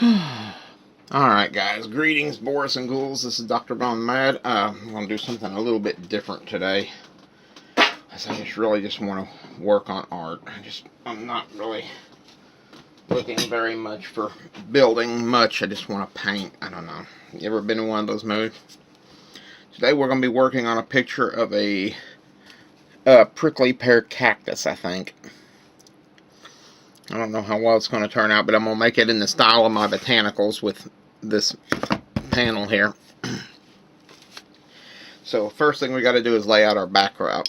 Alright guys, greetings Boris and Ghouls, this is Dr. Von Mad. I'm going to do something a little bit different today. As I really just want to work on art. I'm not really looking very much for building much, I just want to paint. I don't know. You ever been in one of those moods? Today we're going to be working on a picture of a prickly pear cactus, I think. I don't know how well it's going to turn out, but I'm going to make it in the style of my botanicals with this panel here. So first thing we got to do is lay out our backdrop.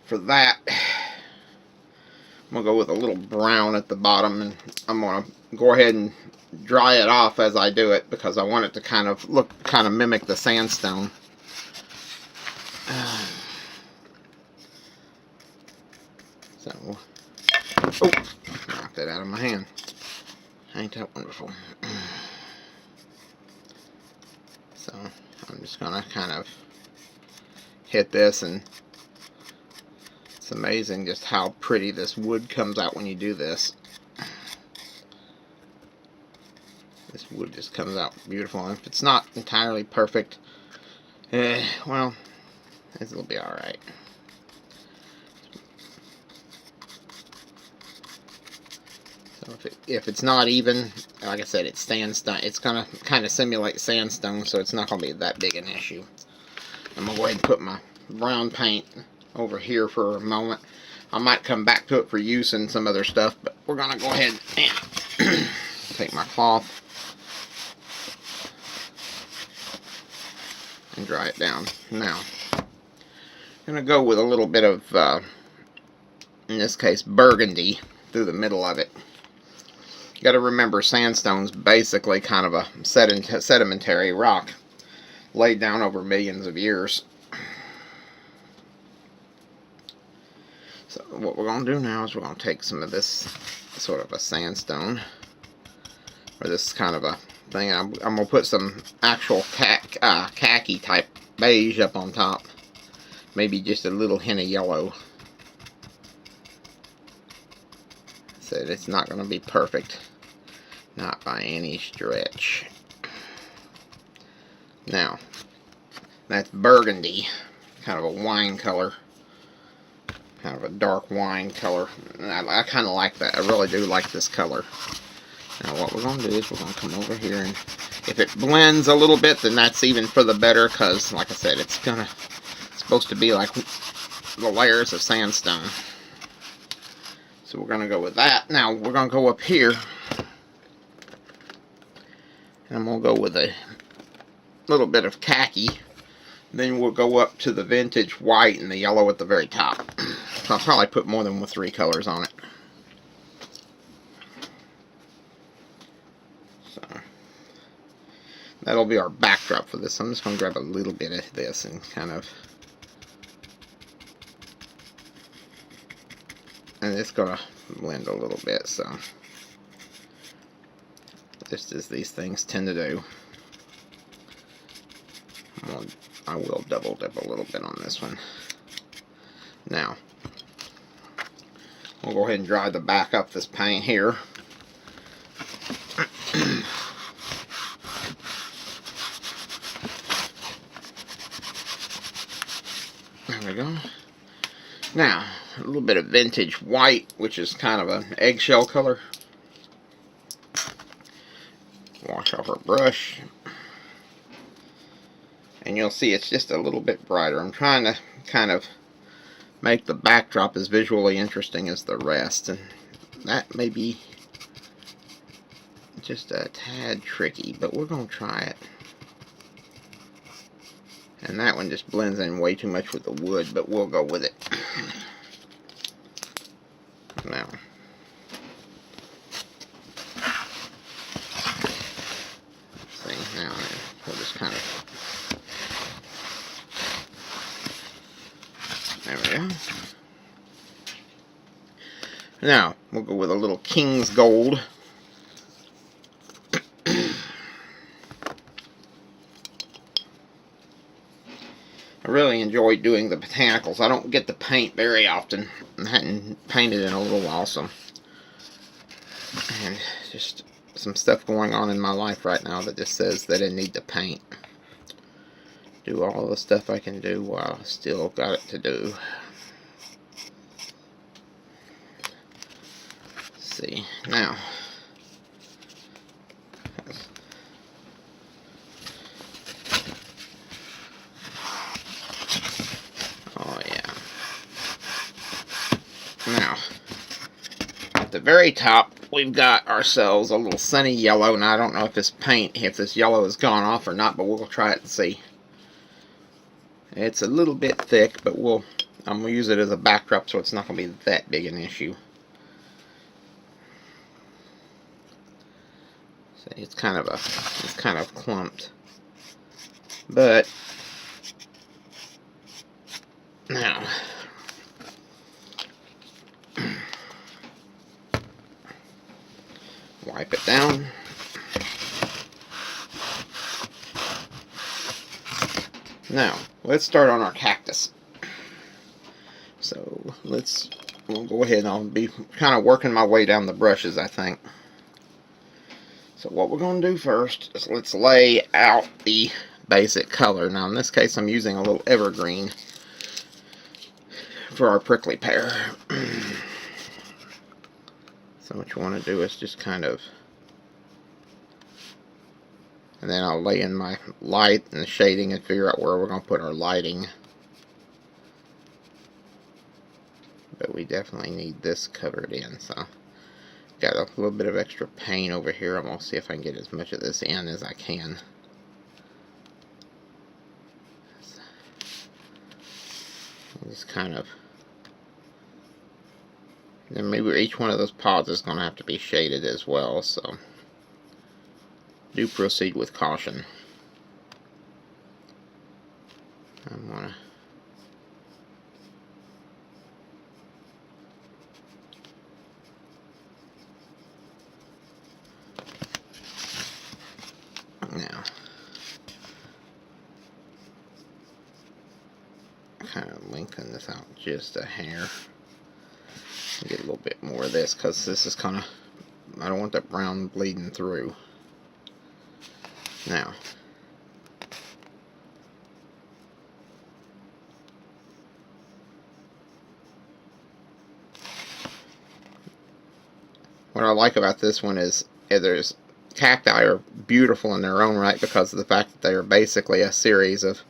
For that, I'm going to go with a little brown at the bottom, and I'm going to go ahead and dry it off as I do it because I want it to kind of mimic the sandstone. Oh, knocked that out of my hand. Ain't that wonderful? So I'm just gonna kind of hit this, and it's amazing just how pretty this wood comes out when you do this. This wood just comes out beautiful, and if it's not entirely perfect, well, it'll be alright. So if it's not even, like I said, it's sandstone. It's gonna kind of simulate sandstone, so it's not gonna be that big an issue. I'm gonna go ahead and put my brown paint over here for a moment. I might come back to it for use in some other stuff, but we're gonna go ahead and take my cloth and dry it down. Now, I'm gonna go with a little bit of, in this case, burgundy through the middle of it. You got to remember, sandstone's basically kind of a sedimentary rock laid down over millions of years. So what we're going to do now is we're going to take some of this sort of a sandstone, or this kind of a thing. I'm going to put some actual khaki type beige up on top. Maybe just a little hint of yellow. Said it's not going to be perfect, not by any stretch. Now, that's burgundy, kind of a wine color, kind of a dark wine color. I kind of like that. I really do like this color. Now what we're going to do is we're going to come over here, and if it blends a little bit, then that's even for the better, because like I said, it's supposed to be like the layers of sandstone. So we're going to go with that. Now we're going to go up here, and I'm going to go with a little bit of khaki. Then we'll go up to the vintage white and the yellow at the very top. So I'll probably put more than 3 colors on it. So that'll be our backdrop for this. I'm just going to grab a little bit of this and kind of, and it's going to blend a little bit, so just as these things tend to do. I will double dip a little bit on this one. Now we'll go ahead and dry the back up this paint here. There we go. Now, a little bit of vintage white, which is kind of an eggshell color. Wash off our brush. And you'll see it's just a little bit brighter. I'm trying to kind of make the backdrop as visually interesting as the rest. And that may be just a tad tricky, but we're going to try it. And that one just blends in way too much with the wood, but we'll go with it. Now, see, now we'll just kind of, there we go. Now, we'll go with a little King's Gold. I really enjoy doing the botanicals. I don't get to paint very often. I hadn't painted in a little while, so And just some stuff going on in my life right now that just says that I need to paint. Do all the stuff I can do while I still got it to do. Let's see, now. Oh yeah. Now, at the very top, we've got ourselves a little sunny yellow. Now, I don't know if this paint, if this yellow has gone off or not, but we'll try it and see. It's a little bit thick, but I'm going to use it as a backdrop, so it's not going to be that big an issue. So it's kind of clumped. But now, wipe it down. Now, let's start on our cactus. So, we'll go ahead and I'll be kind of working my way down the brushes, I think. So what we're going to do first is let's lay out the basic color. Now, in this case, I'm using a little evergreen for our prickly pear. So what you want to do is just kind of, and then I'll lay in my light and the shading and figure out where we're going to put our lighting. But we definitely need this covered in, so got a little bit of extra paint over here. I'm going to see if I can get as much of this in as I can. Just kind of, then maybe each one of those pods is going to have to be shaded as well, so do proceed with caution. I'm going to now kind of lengthen this out just a hair. Get a little bit more of this because this is kind of, I don't want that brown bleeding through. Now, what I like about this one is there's cacti are beautiful in their own right because of the fact that they are basically a series of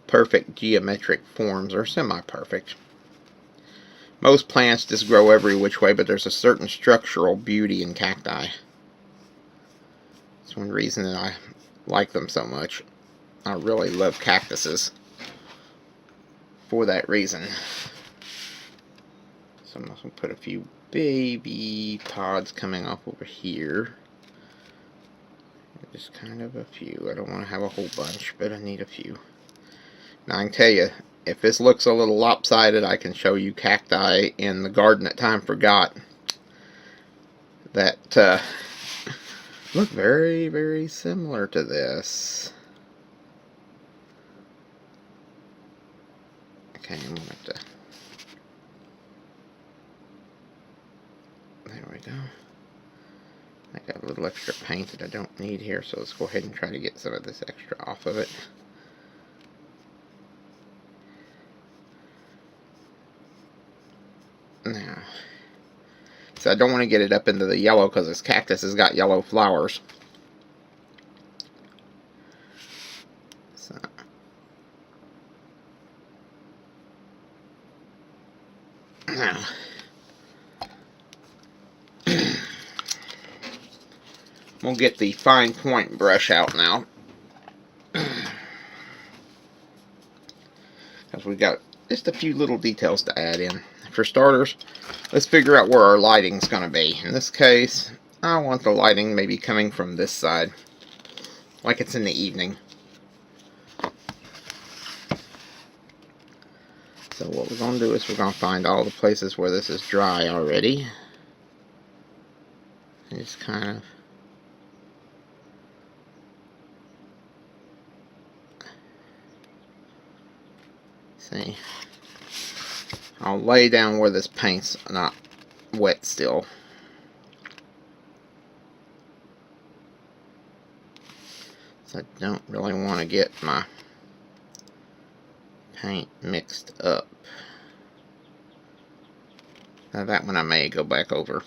perfect geometric forms, or semi-perfect. Most plants just grow every which way, but there's a certain structural beauty in cacti. That's one reason that I like them so much. I really love cactuses for that reason. So I'm also going to put a few baby pods coming off over here. Just kind of a few. I don't want to have a whole bunch, but I need a few. Now I can tell you, if this looks a little lopsided, I can show you cacti in the garden that time forgot that look very, very similar to this. Okay, I'm going to have to, there we go. I got a little extra paint that I don't need here, so let's go ahead and try to get some of this extra off of it. Now, so I don't want to get it up into the yellow because this cactus has got yellow flowers. So, now, we'll get the fine point brush out now, because we've got just a few little details to add in. For starters, let's figure out where our lighting's going to be. In this case, I want the lighting maybe coming from this side, like it's in the evening. So what we're going to do is we're going to find all the places where this is dry already. And just kind of see. I'll lay down where this paint's not wet still. I don't really want to get my paint mixed up. Now that one I may go back over.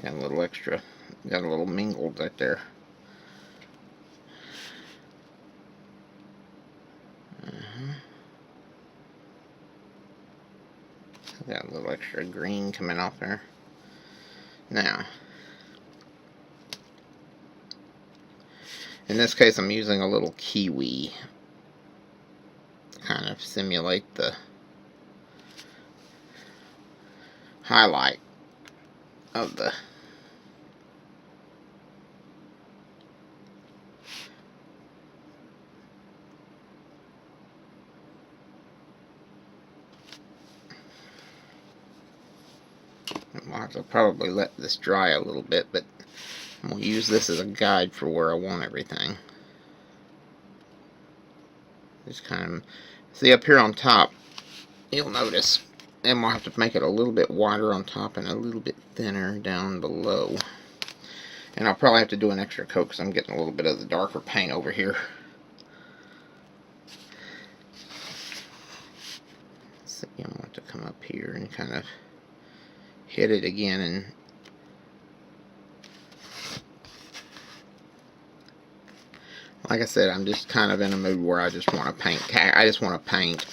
Got a little extra, got a little mingled right there. Got a little extra green coming off there. Now, in this case, I'm using a little kiwi to kind of simulate the highlight of the I'll have to probably let this dry a little bit, but I'm going to use this as a guide for where I want everything. Just kind of, see up here on top, you'll notice, and we'll have to make it a little bit wider on top and a little bit thinner down below. And I'll probably have to do an extra coat because I'm getting a little bit of the darker paint over here. Let's see, I want to come up here and kind of hit it again, and like I said, I'm just kind of in a mood where I just want to paint. I just want to paint.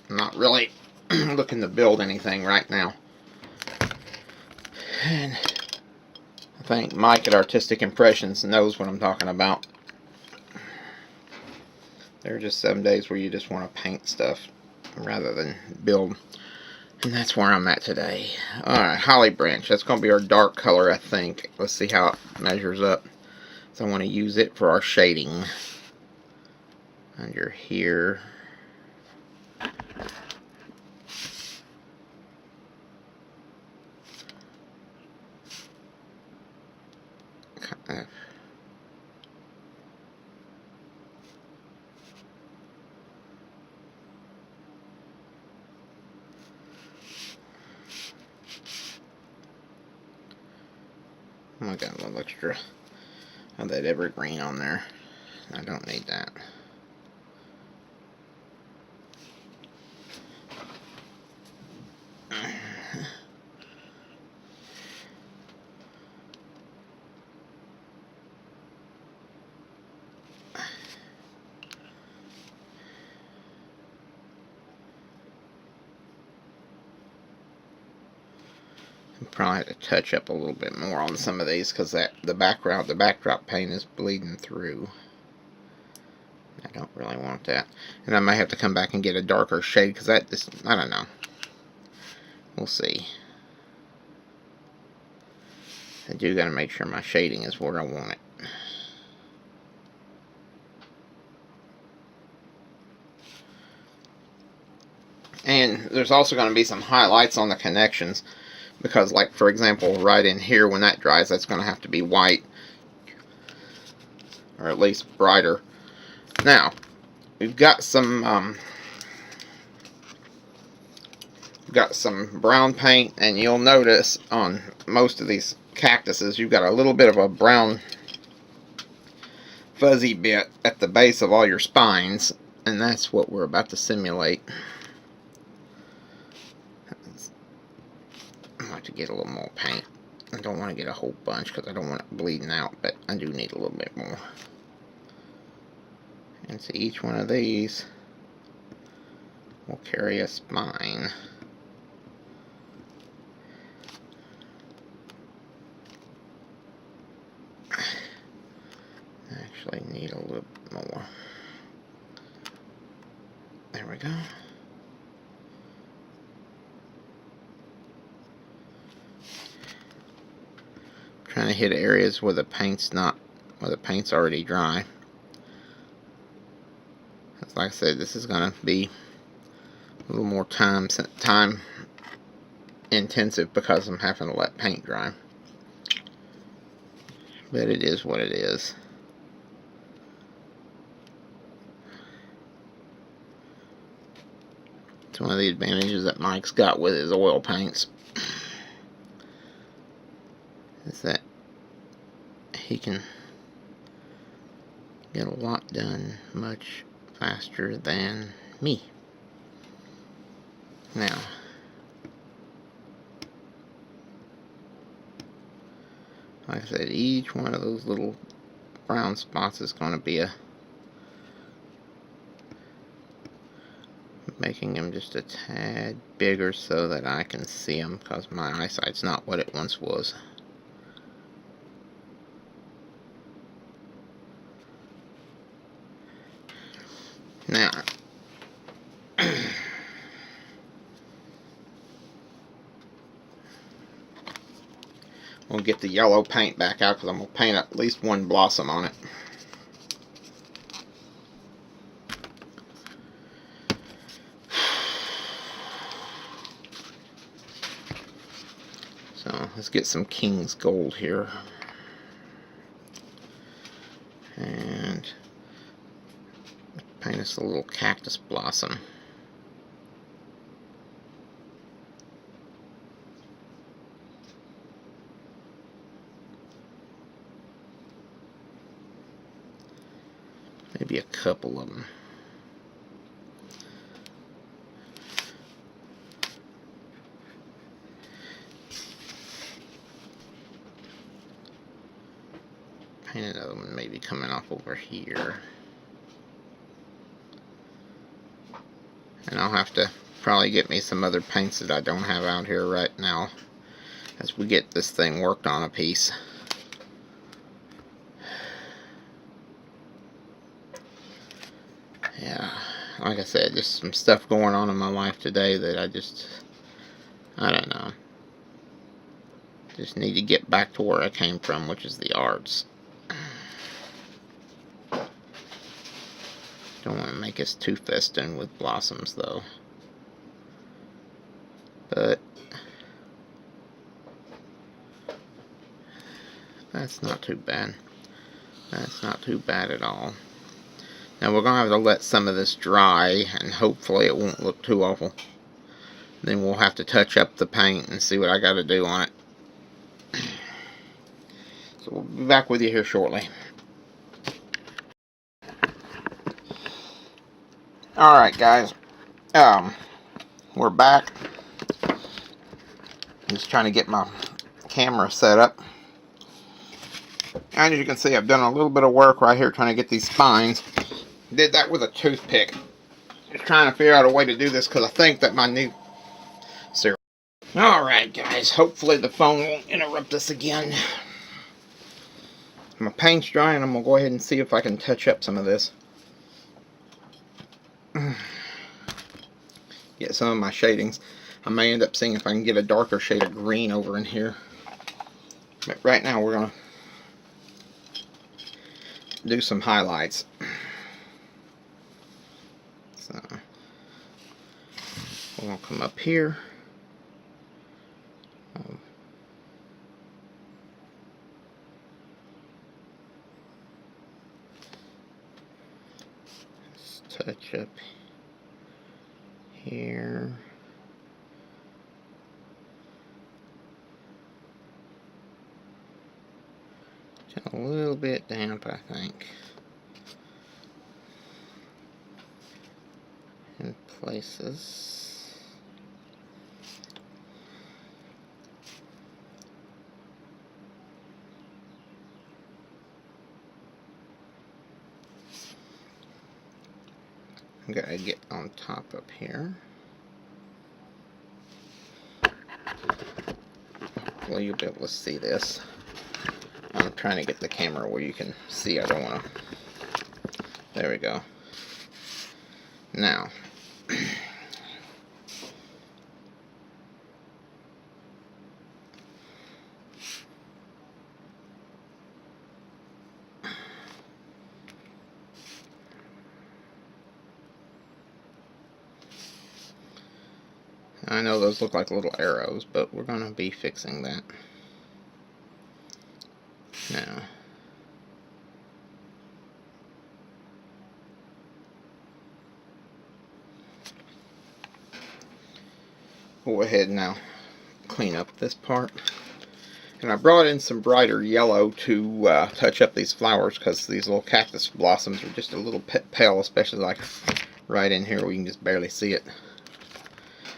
I'm not really looking to build anything right now. And I think Mike at Artistic Impressions knows what I'm talking about. There are just some days where you just want to paint stuff rather than build. And that's where I'm at today. Alright, Holly Branch. That's going to be our dark color, I think. Let's see how it measures up. So I want to use it for our shading. Under here. Kind of. I got a little extra of that evergreen on there. I don't need that. Probably have to touch up a little bit more on some of these because the backdrop paint is bleeding through. I don't really want that, and I may have to come back and get a darker shade because that just, I don't know. We'll see. I do got to make sure my shading is where I want it. And there's also going to be some highlights on the connections. Because, like, for example, right in here, when that dries, that's going to have to be white. Or at least brighter. Now, we've got some brown paint, and you'll notice on most of these cactuses, you've got a little bit of a brown fuzzy bit at the base of all your spines. And that's what we're about to simulate. To get a little more paint. I don't want to get a whole bunch because I don't want it bleeding out, but I do need a little bit more. And so each one of these will carry a spine. I actually need a little bit more. There we go. Trying to hit areas where the paint's already dry. Like I said, this is going to be a little more time intensive because I'm having to let paint dry. But it is what it is. It's one of the advantages that Mike's got with his oil paints. Is that he can get a lot done much faster than me. Now, like I said, each one of those little brown spots is going to be making them just a tad bigger so that I can see them, because my eyesight's not what it once was. Now, we'll get the yellow paint back out, because I'm going to paint at least one blossom on it. So let's get some King's Gold here. And paint us a little cactus blossom. Maybe a couple of them. Paint another one maybe coming off over here. And I'll have to probably get me some other paints that I don't have out here right now as we get this thing worked on a piece. Yeah, like I said, just some stuff going on in my life today that I don't know. Just need to get back to where I came from, which is the arts. Don't want to make us too festooned with blossoms, though. But that's not too bad. That's not too bad at all. Now we're going to have to let some of this dry, and hopefully it won't look too awful. Then we'll have to touch up the paint and see what I got to do on it. So we'll be back with you here shortly. Alright guys, we're back. I'm just trying to get my camera set up. And as you can see, I've done a little bit of work right here trying to get these spines. Did that with a toothpick. Just trying to figure out a way to do this, because I think that my new series. Alright guys, hopefully the phone won't interrupt us again. My paint's dry, and I'm going to go ahead and see if I can touch up some of this. Get some of my shadings. I may end up seeing if I can get a darker shade of green over in here. But right now we're going to do some highlights. So we're going to come up here. Touch up here. Just a little bit damp, I think. In places. I'm gonna get on top up here. Well, you'll be able to see this. I'm trying to get the camera where you can see. I don't want to. There we go. Now, I know those look like little arrows, but we're going to be fixing that. Now, Go ahead now, clean up this part. And I brought in some brighter yellow to touch up these flowers, because these little cactus blossoms are just a little pale, especially like right in here where you can just barely see it.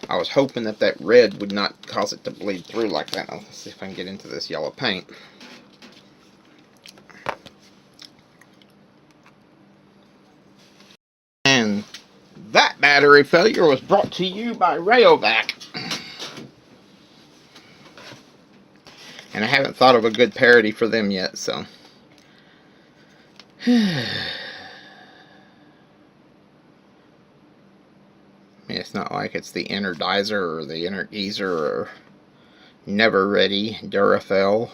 I was hoping that that red would not cause it to bleed through like that. Let's see if I can get into this yellow paint. And that battery failure was brought to you by Rayovac. And I haven't thought of a good parody for them yet, so. I mean, it's not like it's the Energizer or the Energizer or Never Ready, Durafell.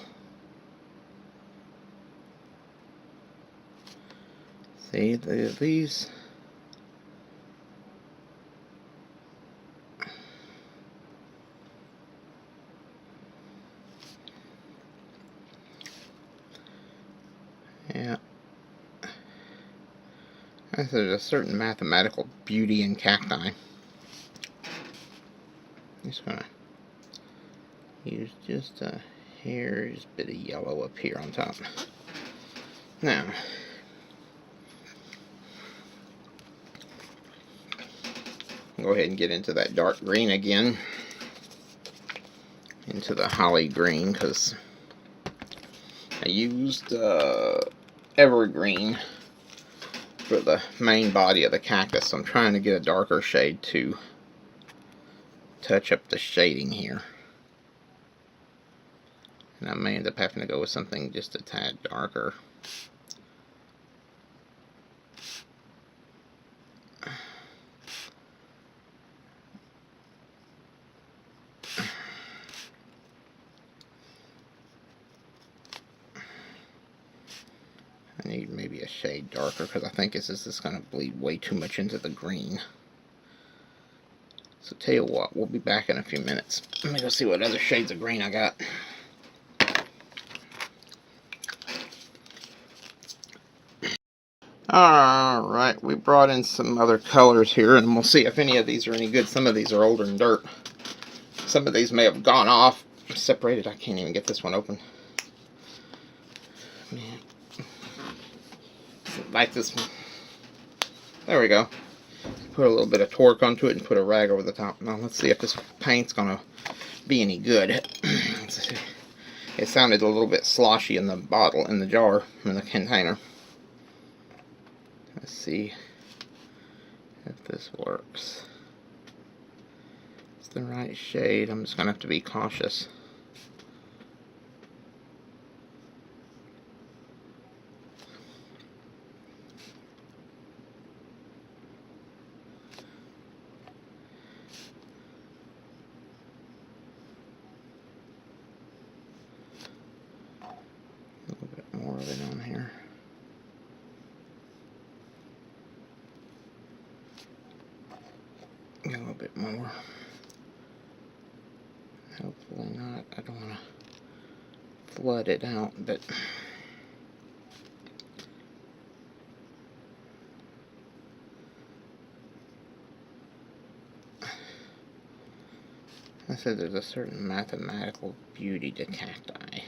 See, these. Yeah. There's a certain mathematical beauty in cacti. I'm just gonna use just a hair's bit of yellow up here on top. Now, go ahead and get into that dark green again. Into the holly green, because I used evergreen for the main body of the cactus, so I'm trying to get a darker shade to touch up the shading here. And I may end up having to go with something just a tad darker. I need maybe a shade darker, because I think this is just going to bleed way too much into the green. So tell you what, we'll be back in a few minutes. Let me go see what other shades of green I got. Alright, we brought in some other colors here, and we'll see if any of these are any good. Some of these are older than dirt. Some of these may have gone off, separated. I can't even get this one open. Man. Like this one. There we go. Put a little bit of torque onto it and put a rag over the top. Now let's see if this paint's gonna be any good. It sounded a little bit sloshy in the bottle, in the jar, in the container. Let's see if this works. It's the right shade. I'm just gonna have to be cautious. A little bit more of it on here. A little bit more. Hopefully not. I don't want to flood it out, but I said there's a certain mathematical beauty to cacti.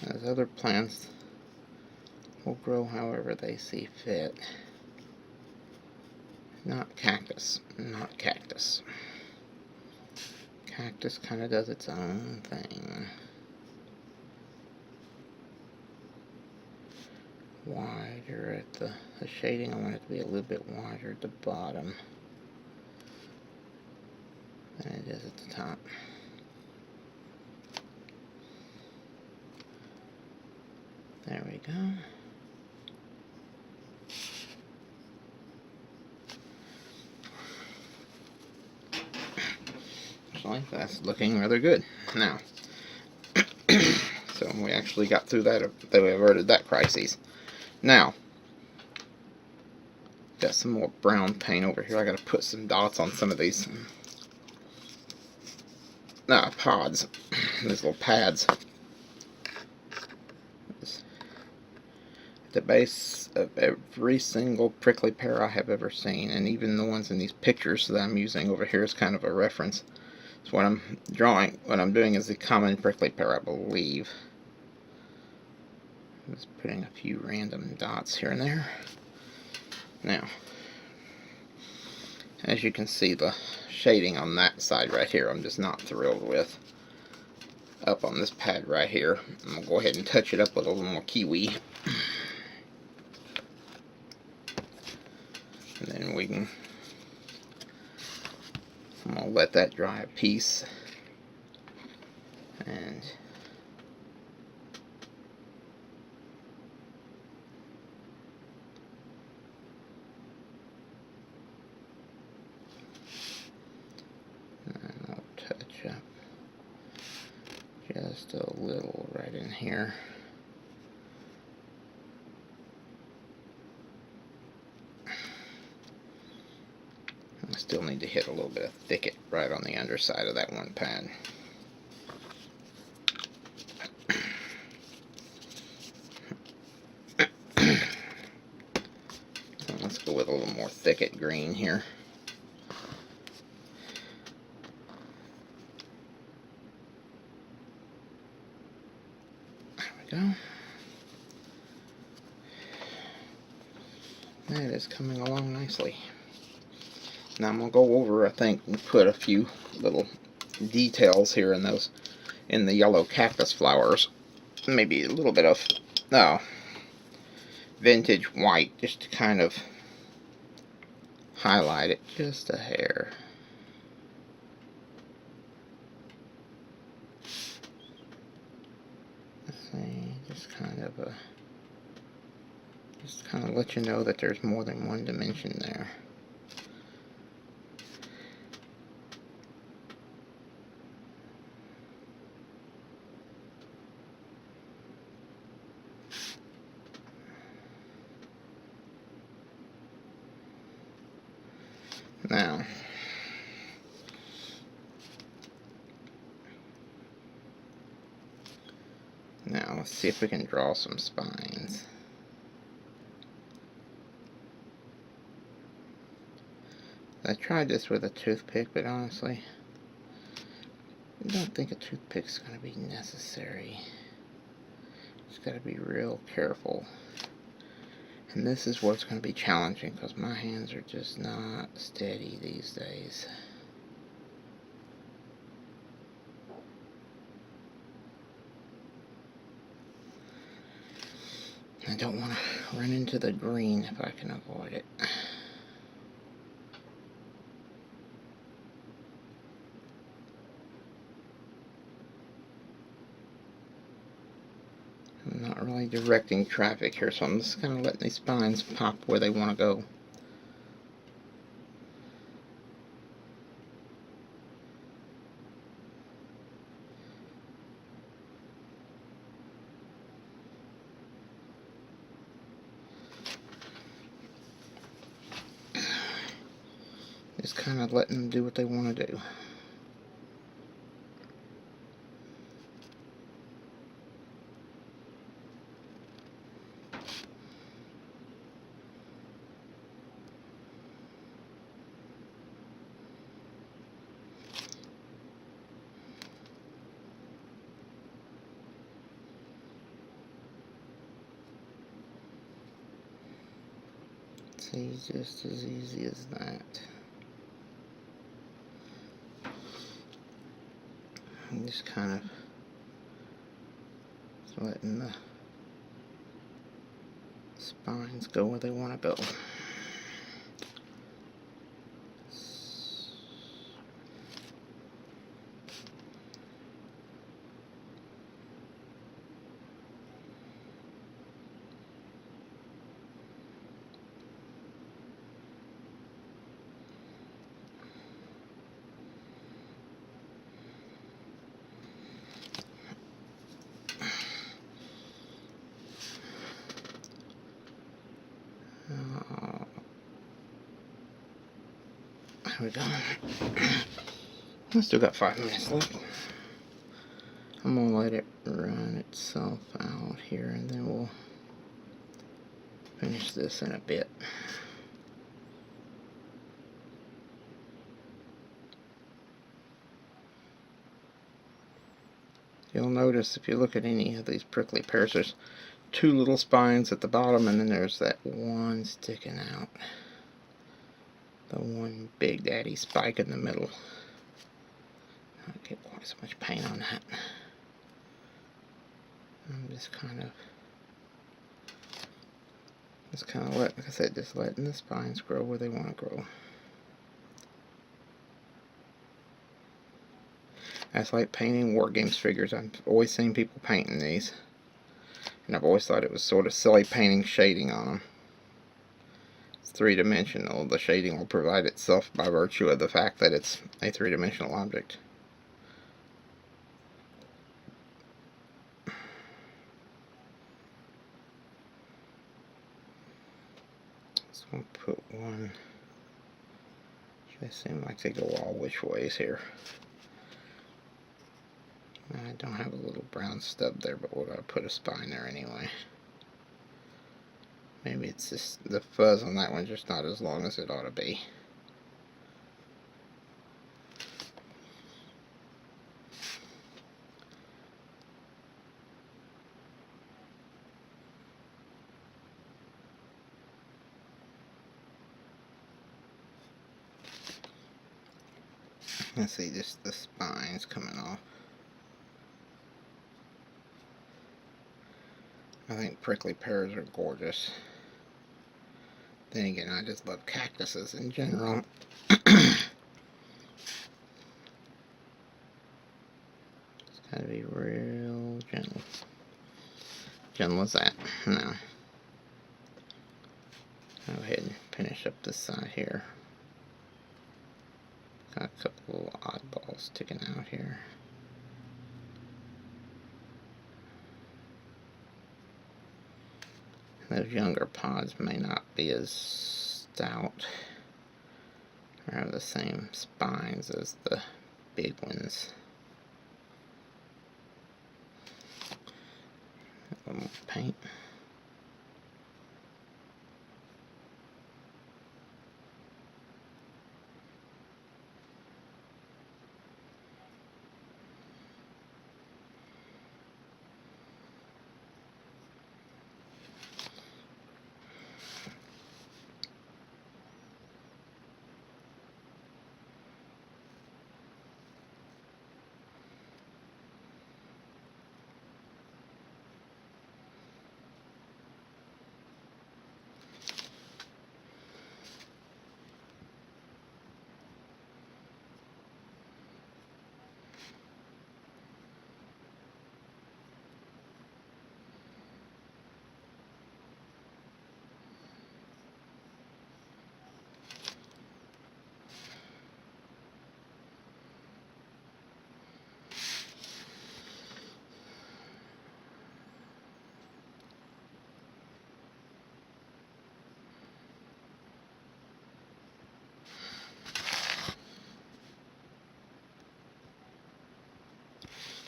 As other plants will grow however they see fit. Not cactus. Not cactus. Cactus kind of does its own thing. Wider at the shading, I want it to be a little bit wider at the bottom than it is at the top. There we go. Actually, that's looking rather good. Now, so we actually got through that, we averted that crisis. Now, got some more brown paint over here. I gotta put some dots on some of these pods, these little pads. The base of every single prickly pear I have ever seen, and even the ones in these pictures that I'm using over here is kind of a reference. So what I'm doing is the common prickly pear, I believe. I'm just putting a few random dots here and there. Now, as you can see, the shading on that side right here, I'm just not thrilled with. Up on this pad right here, I'm going to go ahead and touch it up with a little more kiwi. And then I'm going to let that dry a piece. And I'll touch up just a little right in here. I still need to hit a little bit of thicket right on the underside of that one pad. So let's go with a little more thicket green here. There we go. That is coming along nicely. Now I'm going to go over, I think, and put a few little details here in the yellow cactus flowers. Maybe a little bit of vintage white, just to kind of highlight it just a hair. Let's see, just kind of let you know that there's more than one dimension there. Now let's see if we can draw some spines. I tried this with a toothpick, but honestly, I don't think a toothpick's going to be necessary. Just got to be real careful. And this is where it's going to be challenging, because my hands are just not steady these days. I don't want to run into the green if I can avoid it. I'm not really directing traffic here, so I'm just kind of letting these spines pop where they want to go. Just kind of letting them do what they want to do. See, just as easy as that. I'm just kind of letting the spines go where they want to go. There we go. I still got 5 minutes left. I'm going to let it run itself out here, and then we'll finish this in a bit. You'll notice if you look at any of these prickly pears, there's two little spines at the bottom, and then there's that one sticking out. The one big daddy spike in the middle. I don't get quite so much paint on that. I'm just kind of like I said, just letting the spines grow where they want to grow. That's like painting War Games figures. I've always seen people painting these, and I've always thought it was sort of silly painting shading on them. It's three-dimensional. The shading will provide itself by virtue of the fact that it's a three-dimensional object. So I'll put one. They seem like they go all which ways here. I don't have a little brown stub there, but we're going to put a spine there anyway. Maybe it's just the fuzz on that one's just not as long as it ought to be. Let's see, just the spines coming off. I think prickly pears are gorgeous. Then again, I just love cactuses in general. It's gotta be real gentle. Gentle as that. Now, go ahead and finish up this side here. Got a couple of oddballs sticking out here. Those younger pods may not be as stout or have the same spines as the big ones. A little more paint.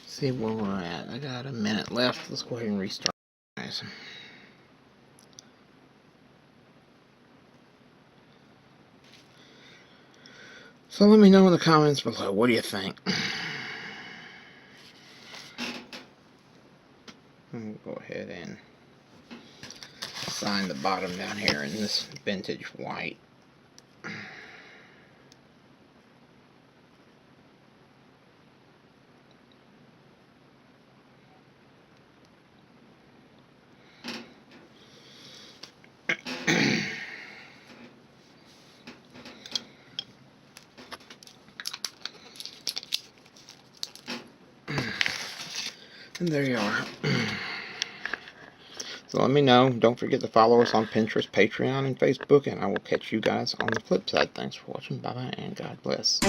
See where we're at. I got a minute left. Let's go ahead and restart, guys. So let me know in the comments below. What do you think? I'll go ahead and sign the bottom down here in this vintage white. And there you are. So let me know. Don't forget to follow us on Pinterest, Patreon, and Facebook. And I will catch you guys on the flip side. Thanks for watching. Bye-bye, and God bless.